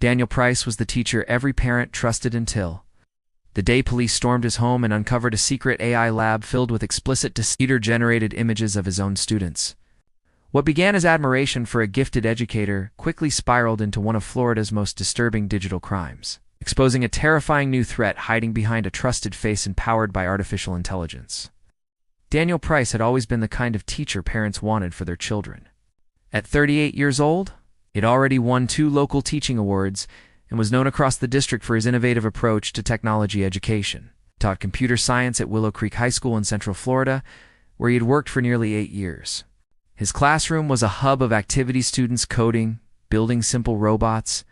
Daniel Price was the teacher every parent trusted until the day police stormed his home and uncovered a secret AI lab filled with explicit computer-generated images of his own students. What began as admiration for a gifted educator quickly spiraled into one of Florida's most disturbing digital crimes, exposing a terrifying new threat hiding behind a trusted face empowered by artificial intelligence. Daniel Price had always been the kind of teacher parents wanted for their children. At 38 years old, he'd already won 2 local teaching awards and was known across the district for his innovative approach to technology education. He taught computer science at Willow Creek High School in Central Florida, where he had worked for nearly 8 years. His classroom was a hub of activity, students coding, building simple robots,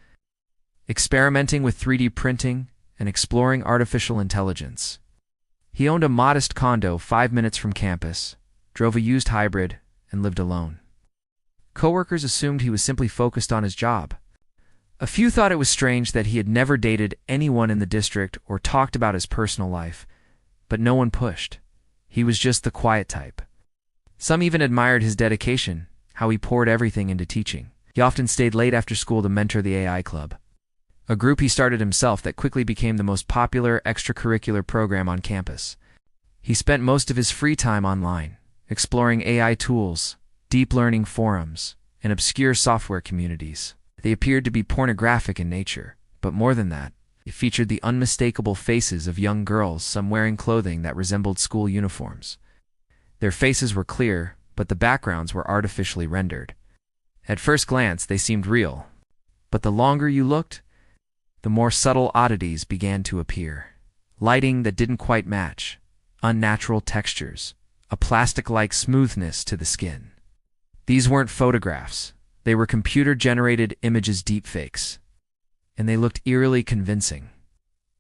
experimenting with 3D printing, and exploring artificial intelligence. He owned a modest condo 5 minutes from campus, drove a used hybrid, and lived alone. Coworkers assumed he was simply focused on his job. A few thought it was strange that he had never dated anyone in the district or talked about his personal life, but no one pushed. He was just the quiet type. Some even admired his dedication, how he poured everything into teaching. He often stayed late after school to mentor the AI Club, a group he started himself that quickly became the most popular extracurricular program on campus. He spent most of his free time online, exploring AI tools, deep learning forums, and obscure software communities. They appeared to be pornographic in nature, but more than that, it featured the unmistakable faces of young girls, some wearing clothing that resembled school uniforms. Their faces were clear, but the backgrounds were artificially rendered. At first glance, they seemed real, but the longer you looked, the more subtle oddities began to appear. Lighting that didn't quite match, unnatural textures, a plastic-like smoothness to the skin. These weren't photographs. They were computer-generated images, deepfakes, and they looked eerily convincing.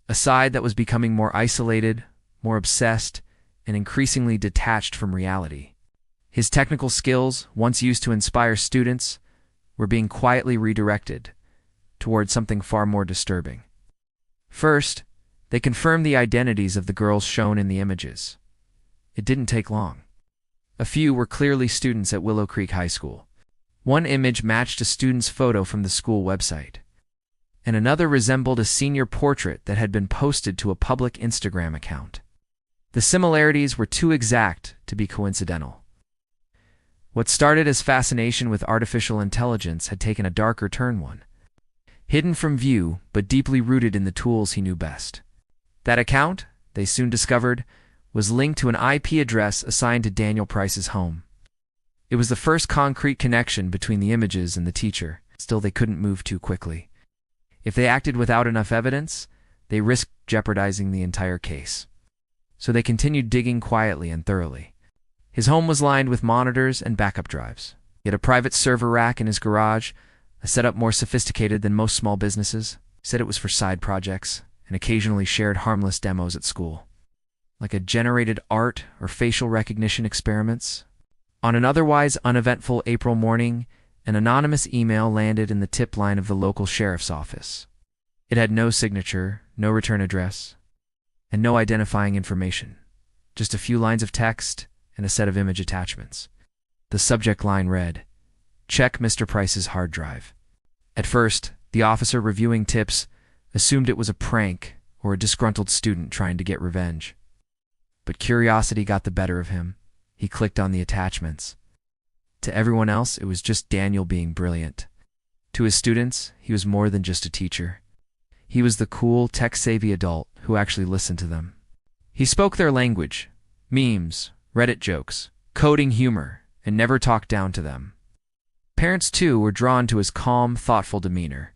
A side that was becoming more isolated, more obsessed, and increasingly detached from reality. His technical skills, once used to inspire students, were being quietly redirected toward something far more disturbing. First, they confirmed the identities of the girls shown in the images. It didn't take long. A few were clearly students at Willow Creek High School. One image matched a student's photo from the school website, and another resembled a senior portrait that had been posted to a public Instagram account. The similarities were too exact to be coincidental. What started as fascination with artificial intelligence had taken a darker turn. One hidden from view, but deeply rooted in the tools he knew best. That account, they soon discovered, was linked to an IP address assigned to Daniel Price's home. It was the first concrete connection between the images and the teacher. Still, they couldn't move too quickly. If they acted without enough evidence, they risked jeopardizing the entire case. So they continued digging quietly and thoroughly. His home was lined with monitors and backup drives. He had a private server rack in his garage, a setup more sophisticated than most small businesses. He said it was for side projects, and occasionally shared harmless demos at school, like a generated art or facial recognition experiments. On an otherwise uneventful April morning, an anonymous email landed in the tip line of the local sheriff's office. It had no signature, no return address, and no identifying information, just a few lines of text and a set of image attachments. The subject line read, "Check Mr. Price's hard drive." At first, the officer reviewing tips assumed it was a prank or a disgruntled student trying to get revenge. But curiosity got the better of him. He clicked on the attachments. To everyone else, it was just Daniel being brilliant. To his students, he was more than just a teacher. He was the cool, tech-savvy adult who actually listened to them. He spoke their language, memes, Reddit jokes, coding humor, and never talked down to them. Parents, too, were drawn to his calm, thoughtful demeanor.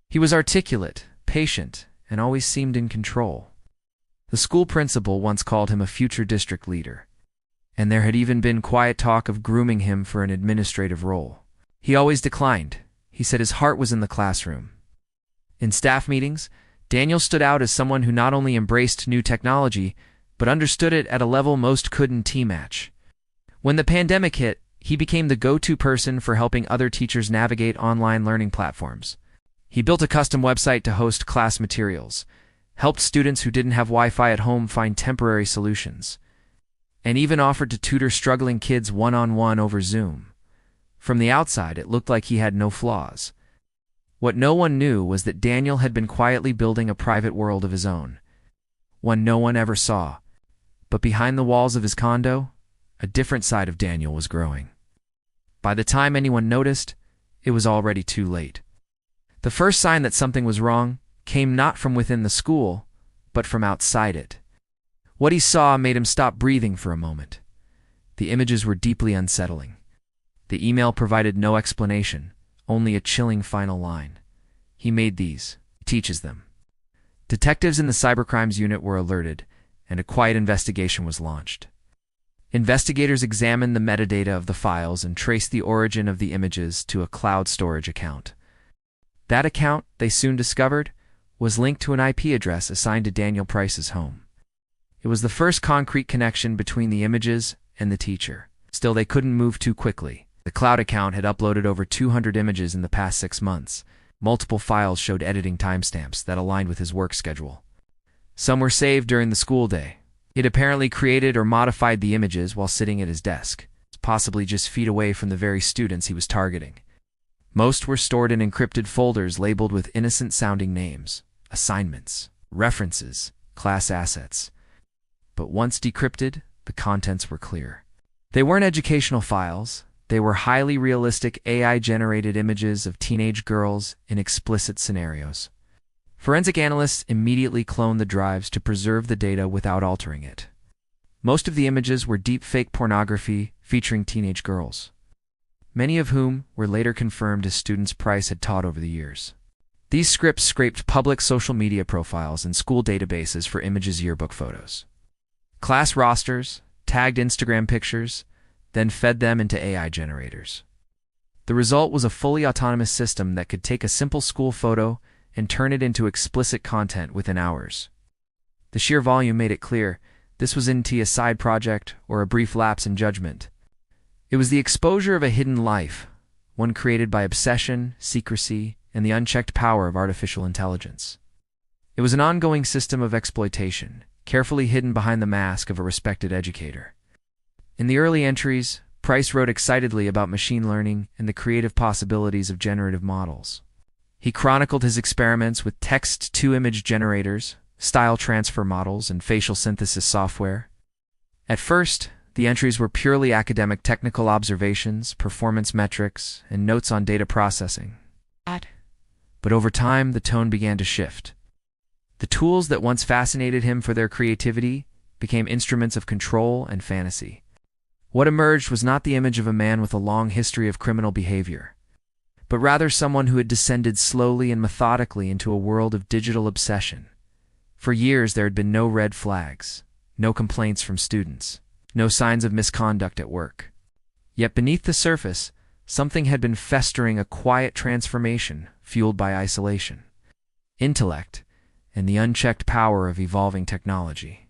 He was articulate, patient, and always seemed in control. The school principal once called him a future district leader, and there had even been quiet talk of grooming him for an administrative role. He always declined. He said his heart was in the classroom. In staff meetings, Daniel stood out as someone who not only embraced new technology, but understood it at a level most couldn't match. When the pandemic hit, he became the go-to person for helping other teachers navigate online learning platforms. He built a custom website to host class materials, helped students who didn't have Wi-Fi at home find temporary solutions, and even offered to tutor struggling kids one-on-one over Zoom. From the outside, it looked like he had no flaws. What no one knew was that Daniel had been quietly building a private world of his own, one no one ever saw. But behind the walls of his condo, a different side of Daniel was growing. By the time anyone noticed, it was already too late. The first sign that something was wrong came not from within the school, but from outside it. What he saw made him stop breathing for a moment. The images were deeply unsettling. The email provided no explanation, only a chilling final line. He made these. He teaches them. Detectives in the cybercrimes unit were alerted, and a quiet investigation was launched. Investigators examined the metadata of the files and traced the origin of the images to a cloud storage account. That account, they soon discovered, was linked to an IP address assigned to Daniel Price's home. It was the first concrete connection between the images and the teacher. Still, they couldn't move too quickly. The cloud account had uploaded over 200 images in the past 6 months. Multiple files showed editing timestamps that aligned with his work schedule. Some were saved during the school day. He had apparently created or modified the images while sitting at his desk, possibly just feet away from the very students he was targeting. Most were stored in encrypted folders labeled with innocent-sounding names, assignments, references, class assets. But once decrypted, the contents were clear. They weren't educational files. They were highly realistic AI-generated images of teenage girls in explicit scenarios. Forensic analysts immediately cloned the drives to preserve the data without altering it. Most of the images were deepfake pornography featuring teenage girls, many of whom were later confirmed as students Price had taught over the years. These scripts scraped public social media profiles and school databases for images yearbook photos. Class rosters, tagged Instagram pictures, then fed them into AI generators. The result was a fully autonomous system that could take a simple school photo and turn it into explicit content within hours. The sheer volume made it clear this wasn't a side project or a brief lapse in judgment. It was the exposure of a hidden life, one created by obsession, secrecy, and the unchecked power of artificial intelligence. It was an ongoing system of exploitation, carefully hidden behind the mask of a respected educator. In the early entries, Price wrote excitedly about machine learning and the creative possibilities of generative models. He chronicled his experiments with text-to-image generators, style transfer models, and facial synthesis software. At first, the entries were purely academic technical observations, performance metrics, and notes on data processing. But over time, the tone began to shift. The tools that once fascinated him for their creativity became instruments of control and fantasy. What emerged was not the image of a man with a long history of criminal behavior, but rather someone who had descended slowly and methodically into a world of digital obsession. For years there had been no red flags, no complaints from students, no signs of misconduct at work. Yet beneath the surface, something had been festering, a quiet transformation fueled by isolation, intellect, and the unchecked power of evolving technology.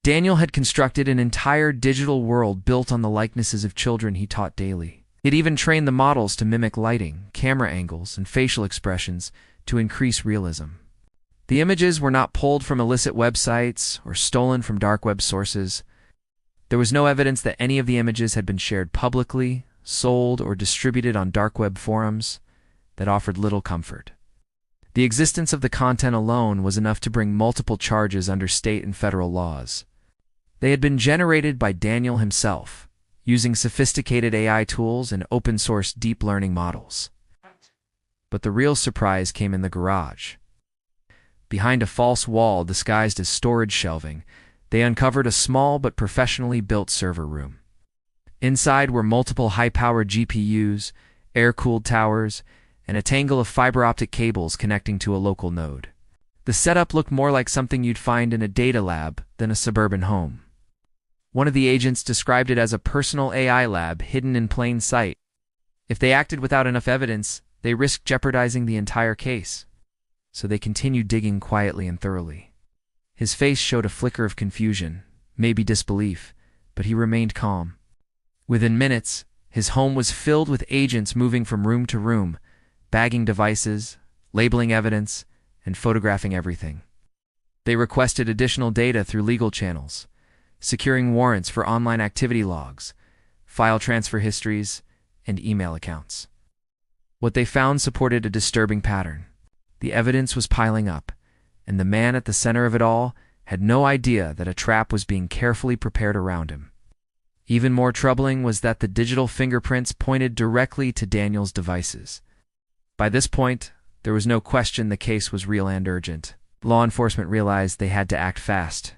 Daniel had constructed an entire digital world built on the likenesses of children he taught daily. He'd even trained the models to mimic lighting, camera angles, and facial expressions to increase realism. The images were not pulled from illicit websites or stolen from dark web sources. There was no evidence that any of the images had been shared publicly, sold, or distributed on dark web forums. That offered little comfort. The existence of the content alone was enough to bring multiple charges under state and federal laws. They had been generated by Daniel himself, using sophisticated AI tools and open-source deep learning models. But the real surprise came in the garage. Behind a false wall disguised as storage shelving, they uncovered a small but professionally built server room. Inside were multiple high-powered GPUs, air-cooled towers, and a tangle of fiber-optic cables connecting to a local node. The setup looked more like something you'd find in a data lab than a suburban home. One of the agents described it as a personal AI lab hidden in plain sight. If they acted without enough evidence, they risked jeopardizing the entire case. So they continued digging quietly and thoroughly. His face showed a flicker of confusion, maybe disbelief, but he remained calm. Within minutes, his home was filled with agents moving from room to room, bagging devices, labeling evidence, and photographing everything. They requested additional data through legal channels, securing warrants for online activity logs, file transfer histories, and email accounts. What they found supported a disturbing pattern. The evidence was piling up, and the man at the center of it all had no idea that a trap was being carefully prepared around him. Even more troubling was that the digital fingerprints pointed directly to Daniel's devices. By this point, there was no question the case was real and urgent. Law enforcement realized they had to act fast.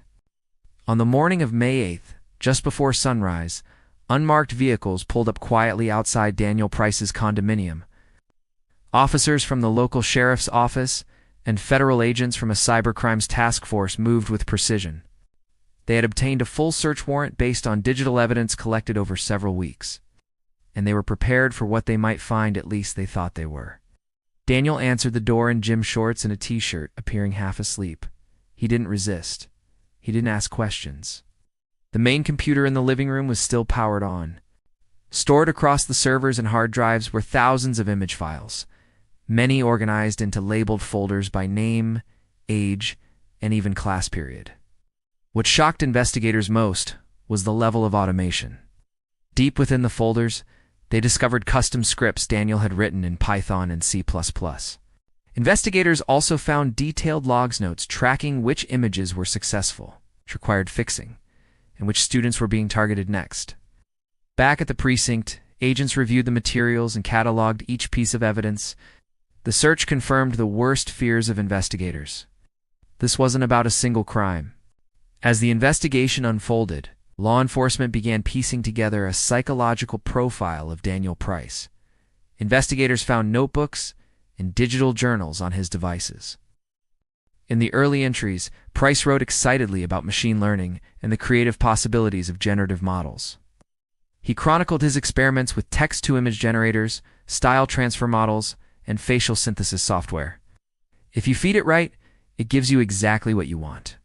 On the morning of May 8th, just before sunrise, unmarked vehicles pulled up quietly outside Daniel Price's condominium. Officers from the local sheriff's office and federal agents from a cybercrimes task force moved with precision. They had obtained a full search warrant based on digital evidence collected over several weeks, and they were prepared for what they might find. At least they thought they were. Daniel answered the door in gym shorts and a t-shirt, appearing half asleep. He didn't resist. He didn't ask questions. The main computer in the living room was still powered on. Stored across the servers and hard drives were thousands of image files, many organized into labeled folders by name, age, and even class period. What shocked investigators most was the level of automation. Deep within the folders, they discovered custom scripts Daniel had written in Python and C++. Investigators also found detailed logs notes tracking which images were successful, which required fixing, and which students were being targeted next. Back at the precinct, agents reviewed the materials and cataloged each piece of evidence. The search confirmed the worst fears of investigators. This wasn't about a single crime. As the investigation unfolded, law enforcement began piecing together a psychological profile of Daniel Price. Investigators found notebooks and digital journals on his devices. In the early entries, Price wrote excitedly about machine learning and the creative possibilities of generative models. He chronicled his experiments with text-to-image generators, style transfer models, and facial synthesis software. If you feed it right, it gives you exactly what you want.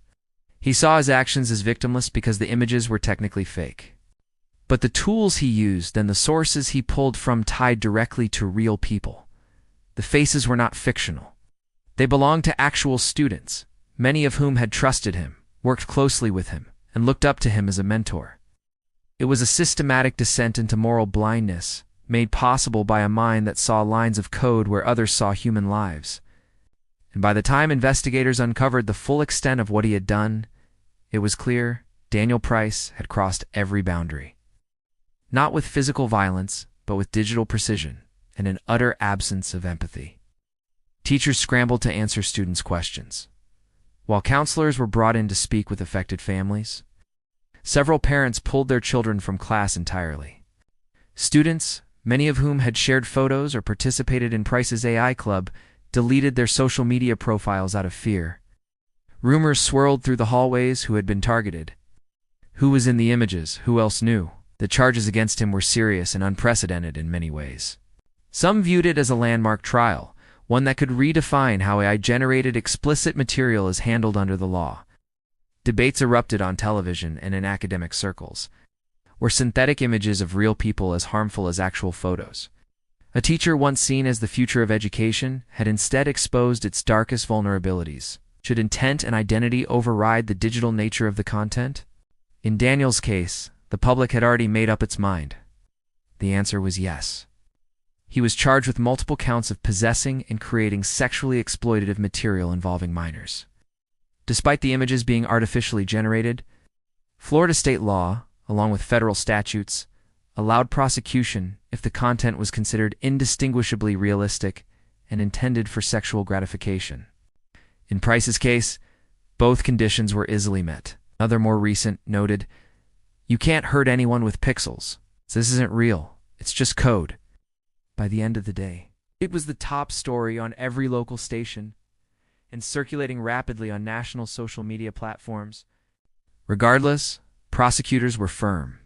He saw his actions as victimless because the images were technically fake. But the tools he used and the sources he pulled from tied directly to real people. The faces were not fictional. They belonged to actual students, many of whom had trusted him, worked closely with him, and looked up to him as a mentor. It was a systematic descent into moral blindness, made possible by a mind that saw lines of code where others saw human lives. And by the time investigators uncovered the full extent of what he had done, it was clear Daniel Price had crossed every boundary. Not with physical violence, but with digital precision and an utter absence of empathy. Teachers scrambled to answer students' questions, while counselors were brought in to speak with affected families. Several parents pulled their children from class entirely. Students, many of whom had shared photos or participated in Price's AI club, deleted their social media profiles out of fear. Rumors swirled through the hallways who had been targeted. Who was in the images? Who else knew? The charges against him were serious and unprecedented in many ways. Some viewed it as a landmark trial, one that could redefine how AI-generated explicit material is handled under the law. Debates erupted on television and in academic circles. Were synthetic images of real people as harmful as actual photos? A teacher once seen as the future of education had instead exposed its darkest vulnerabilities. Should intent and identity override the digital nature of the content? In Daniel's case, the public had already made up its mind. The answer was yes. He was charged with multiple counts of possessing and creating sexually exploitative material involving minors. Despite the images being artificially generated, Florida state law, along with federal statutes, allowed prosecution if the content was considered indistinguishably realistic and intended for sexual gratification. In Price's case, both conditions were easily met. Another more recent noted, "You can't hurt anyone with pixels. This isn't real. It's just code." By the end of the day, it was the top story on every local station and circulating rapidly on national social media platforms. Regardless, prosecutors were firm.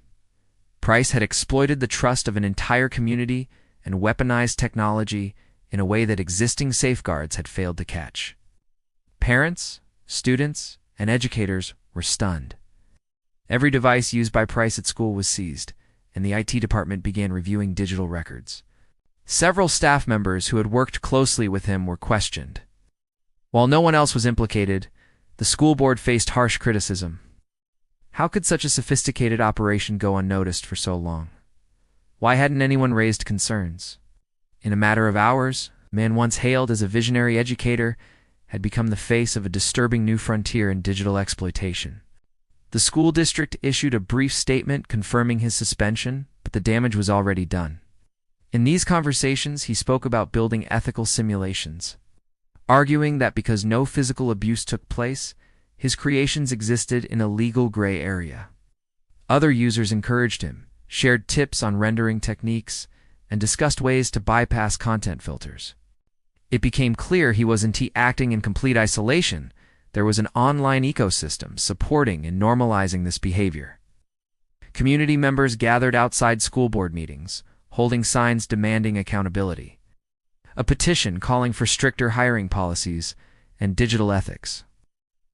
Price had exploited the trust of an entire community and weaponized technology in a way that existing safeguards had failed to catch. Parents, students, and educators were stunned. Every device used by Price at school was seized, and the IT department began reviewing digital records. Several staff members who had worked closely with him were questioned. While no one else was implicated, the school board faced harsh criticism. How could such a sophisticated operation go unnoticed for so long? Why hadn't anyone raised concerns? In a matter of hours, a man once hailed as a visionary educator had become the face of a disturbing new frontier in digital exploitation. The school district issued a brief statement confirming his suspension, but the damage was already done. In these conversations, he spoke about building ethical simulations, arguing that because no physical abuse took place, his creations existed in a legal gray area. Other users encouraged him, shared tips on rendering techniques, and discussed ways to bypass content filters. It became clear he wasn't acting in complete isolation. There was an online ecosystem supporting and normalizing this behavior. Community members gathered outside school board meetings, holding signs demanding accountability. A petition calling for stricter hiring policies and digital ethics.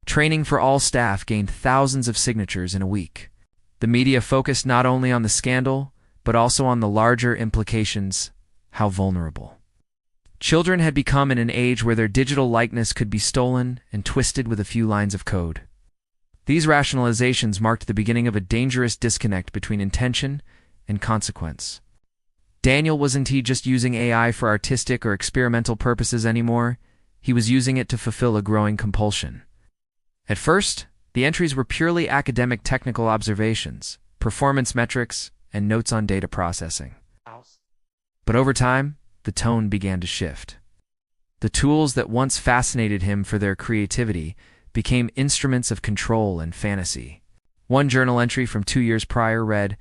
Training for all staff gained thousands of signatures in a week. The media focused not only on the scandal, but also on the larger implications: how vulnerable. Children had become in an age where their digital likeness could be stolen and twisted with a few lines of code. These rationalizations marked the beginning of a dangerous disconnect between intention and consequence. Daniel wasn't just using AI for artistic or experimental purposes anymore. He was using it to fulfill a growing compulsion. At first, the entries were purely academic technical observations, performance metrics, and notes on data processing. But over time, the tone began to shift. The tools that once fascinated him for their creativity became instruments of control and fantasy. One journal entry from 2 years prior read,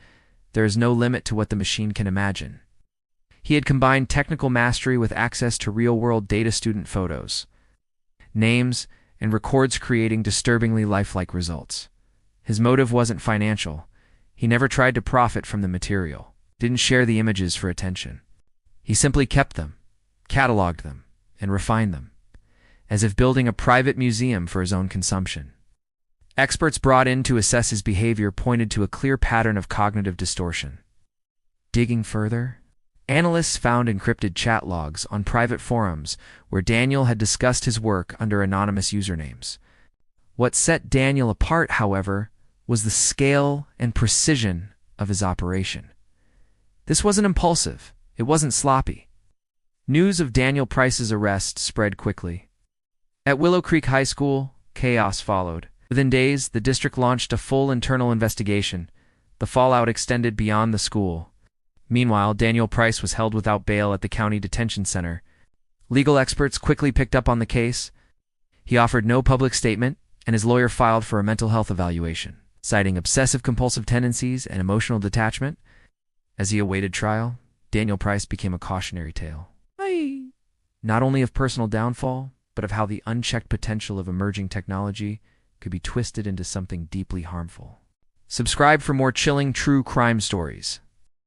"There is no limit to what the machine can imagine." He had combined technical mastery with access to real-world data student photos, names, and records, creating disturbingly lifelike results. His motive wasn't financial. He never tried to profit from the material, didn't share the images for attention. He simply kept them, cataloged them, and refined them, as if building a private museum for his own consumption. Experts brought in to assess his behavior pointed to a clear pattern of cognitive distortion. Digging further, analysts found encrypted chat logs on private forums where Daniel had discussed his work under anonymous usernames. What set Daniel apart, however, was the scale and precision of his operation. This wasn't impulsive. It wasn't sloppy. News of Daniel Price's arrest spread quickly. At Willow Creek High School, chaos followed. Within days, the district launched a full internal investigation. The fallout extended beyond the school. Meanwhile, Daniel Price was held without bail at the county detention center. Legal experts quickly picked up on the case. He offered no public statement, and his lawyer filed for a mental health evaluation, citing obsessive-compulsive tendencies and emotional detachment. As he awaited trial, Daniel Price became a cautionary tale. Not only of personal downfall, but of how the unchecked potential of emerging technology could be twisted into something deeply harmful. Subscribe for more chilling true crime stories.